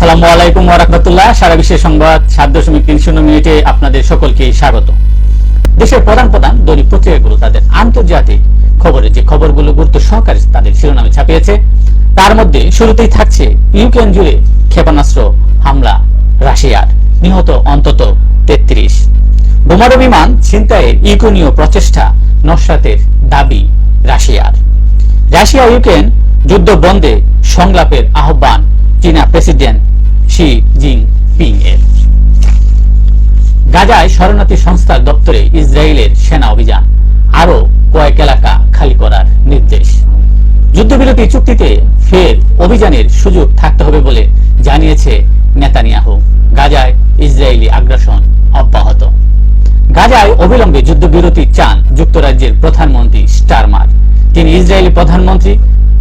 আসসালামু আলাইকুম ওয়া রাহমাতুল্লাহ। সারা বিশ্বের সংবাদ 7.30 মিনিটে আপনাদের সকলকে স্বাগত। দেশের প্রধান প্রধান দৈনিক পত্রিকাগুলো তাদের আন্তর্জাতিক খবরের যে খবরগুলো গুরুত্ব সহকারে তাদের শিরোনামে ছাপিয়েছে, তার মধ্যে শুরুতেই থাকছে ইউক্রেন জুড়ে ক্ষেপণাস্ত্র হামলা রাশিয়ার, নিহত অন্তত 33। বোমারু বিমান ছিনতাইয়ের ইউক্রেনীয় প্রচেষ্টা নস্যাতের দাবি রাশিয়ার। রাশিয়া ইউক্রেন যুদ্ধ বন্ধে সংলাপের আহ্বান চীনা প্রেসিডেন্ট শি জিনপিং এর। গাজায় শরণার্থী সংস্থার দপ্তরে ইসরায়েলের সেনা অভিযান, আরো কয়েক এলাকা খালি করার নির্দেশ। যুদ্ধবিরতি চুক্তিতে ফের অভিযানের সুযোগ থাকতে হবে বলে জানিয়েছে নেতানিয়াহু। গাজায় ইসরায়েলি আগ্রাসন অব্যাহত। গাজায় অবিলম্বে যুদ্ধবিরতি চান যুক্তরাজ্যের প্রধানমন্ত্রী স্টারমার। তিনি ইসরায়েলি প্রধানমন্ত্রী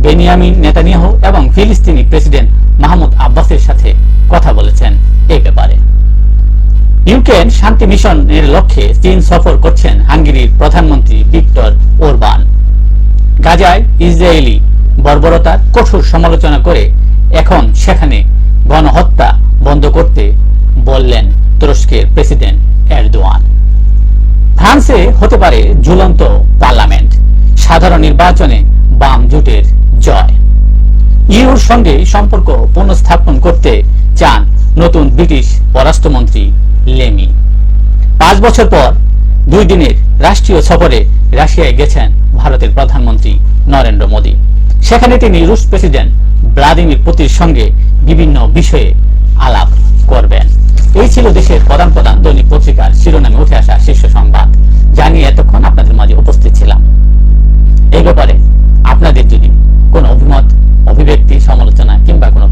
বেনিয়ামিন নেতানিয়াহু এবং ফিলিস্তিনি প্রেসিডেন্ট মাহমুদ আব্বাসের সাথে কথা বলেছেন এই ব্যাপারে। ইউক্রেন শান্তি মিশনের লক্ষ্যে চীন সফর করছেন হাঙ্গেরির প্রধানমন্ত্রী ভিক্টর ওরবান। গাজায় ইসরায়েলি বর্বরতার কঠোর সমালোচনা করে এখন সেখানে গণহত্যা বন্ধ করতে বললেন তুরস্কের প্রেসিডেন্ট এরদোয়ান। ফ্রান্সে হতে পারে ঝুলন্ত পার্লামেন্ট, সাধারণ নির্বাচনে বাম জোটের জয়। ইউর সঙ্গে সম্পর্ক পুনঃস্থাপন করতে চান নতুন ব্রিটিশ পররাষ্ট্রমন্ত্রী লেমি। 5 বছর পর 2 দিনের রাষ্ট্রীয় সফরে রাশিয়ায় গেছেন ভারতের প্রধানমন্ত্রী নরেন্দ্র মোদী। সেখানে তিনি রুশ প্রেসিডেন্ট ভ্লাদিমির পুতিনের সঙ্গে বিভিন্ন বিষয়ে আলাপ করবেন। এই ছিল দেশের প্রধান প্রধান দৈনিক পত্রিকার শিরোনামে উঠে আসা শীর্ষ সংবাদ, জানিয়ে এতক্ষণ আপনাদের মাঝে উপস্থিত ছিলাম। এই ব্যাপারে আপনাদের যদি কোনো অভিমত, অভিব্যক্তি, সমালোচনা কিংবা কোনো